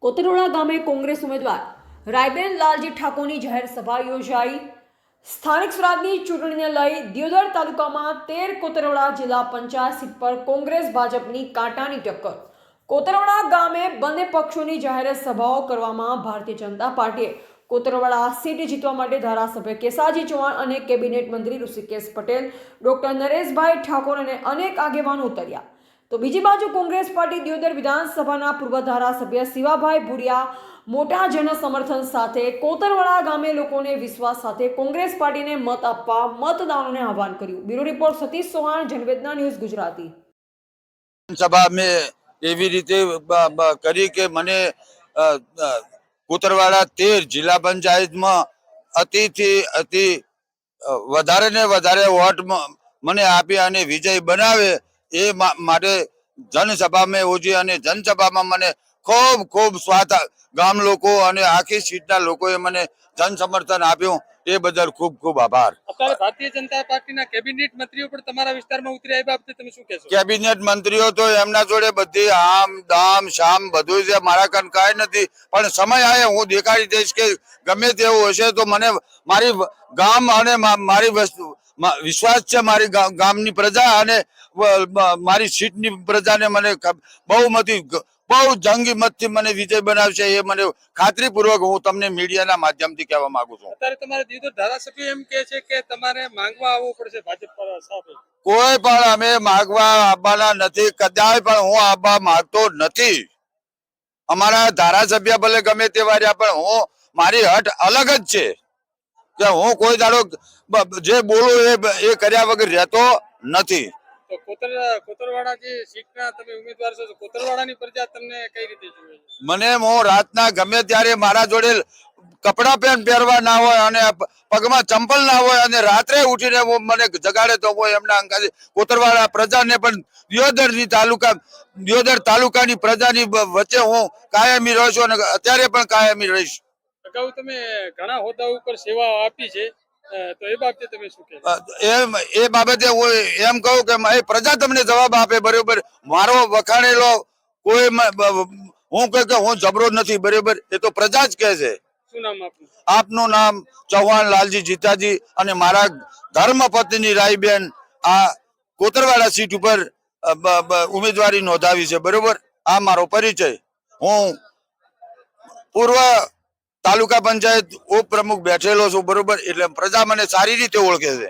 કોતરોડા ગામે કોંગ્રેસ ઉમેદવાર રાયબેન લાલજી ઠાકોરની જાહેર સભા યોજાઈ। સ્થાનિક સ્વરાજની ચૂંટણીને લઈ દિયોદર તાલુકામાં 13 કોતરોડા જિલ્લા પંચાયત સીટ પર કોંગ્રેસ ભાજપની કાંટાની ટક્કર। કોતરોડા ગામે બંને પક્ષોની જાહેર સભાઓ કરવામાં ભારતીય જનતા પાર્ટીએ કોતરવાડા સીટ જીતવા માટે ધારાસભ્ય કેસાજી ચૌહાણ અને કેબિનેટ મંત્રી ઋષિકેશ પટેલ, ડોક્ટર નરેશભાઈ ઠાકોર અને અનેક આગેવાનો ઉતર્યા। તો બીજી બાજુ કોંગ્રેસ પાર્ટી દિયોદર વિધાનસભાના પૂર્વ ધારાસભ્ય શિવાભાઈ ભુરિયા મોટા જન સમર્થન સાથે કોતરવાડા ગામે લોકોને વિશ્વાસ સાથે કોંગ્રેસ પાર્ટીને મત આપવા મતદારોને આહવાન કર્યું। Bureau report Satish Chauhan, Janvedna news Gujarati. સભા મેં એવી રીતે કરી કે મને કોતરવાડા 13 જિલ્લા પંચાયતમાં અતિ વધારે ને વધારે વોટ મને આપી અને વિજય બનાવે એ માટે જનસભા મેં યોજી અને જનસભામાં મને ખૂબ સ્વાદ ગામ લોકો અને આખી સીટના લોકોએ મને જન સમર્થન આપ્યું એ બદલ ખૂબ આભાર। અત્યારે ભારતીય જનતા પાર્ટીના કેબિનેટ મંત્રીઓ પણ તમારા વિસ્તારમાં ઉતરી આવ્યા, બાબતે તમે શું કહેશો? કેબિનેટ મંત્રીઓ તો એમના જોડે બધી આમ દામ શામ બધું છે, મારા કાન કાંઈ નથી, પણ સમય આવે હું દેખાડી દઈશ કે ગમે તેવું હશે તો મને મારી ગામ અને મારી વસ્તુ વિશ્વાસ છે, મારી ગામની પ્રજા અને મારી સીટની પ્રજાને મને બહુ જંગી મતથી મને વિજય બનાવશે એ મને ખાતરીપૂર્વક હું તમને મીડિયાના માધ્યમથી કહેવા માંગુ છું। અત્યારે તમારે દીધો ધારાસભ્ય એમ કહે છે કે તમારે માંગવા આવવું પડશે ભાજપ સાથે। કોઈ પણ અમે માગવા આવવાના નથી, કદાચ પણ હું આવવા માંગતો નથી। અમારા ધારાસભ્ય ભલે ગમે તે વાર્યા, પણ હું મારી હટ અલગ જ છે કે હું કોઈ દાડો જે બોલું એ કર્યા વગર રહેતો નથી। તો કોતરવાડા જે સીટના તમે ઉમેદવાર છો, કોતરવાડાની પ્રજા તમને કઈ રીતે જુએ છે? મને હું રાતના ગમે ત્યારે મારા જોડે કપડા પહેરવા ના હોય અને પગમાં ચંપલ ના હોય અને રાત્રે ઉઠીને મને જગાડે તો હું એમના અંગાથી કોતરવાડા પ્રજાને પણ દિયોદર તાલુકાની પ્રજાની વચ્ચે હું કાયમી રહ્યો છું અને અત્યારે પણ કાયમી રહીશ। અગાઉ તમે ઘણા હોદ્દા ઉપર સેવા આપી છે, તો એ બાબતે તમે શું કહેશો? એ બાબતે હું એમ કહું કે પ્રજા તમને જવાબ આપે, બરોબર। મારો વખાણેલો કોઈ હું કહું કે હું જબરો નથી, બરોબર, એ તો પ્રજા જ કહે છે। શું નામ આપનું? આપનું નામ ચૌહાણ લાલજી જીતાજી અને મારા ધર્મપત્ની રાયબેન આ કોતરવાડા સીટ ઉપર ઉમેદવારી નોંધાવી છે, બરોબર। આ મારો પરિચય। હું પૂર્વ તાલુકા પંચાયત ઉપપ્રમુખ બેઠેલો છું, બરોબર, એટલે પ્રજા મને સારી રીતે ઓળખે છે।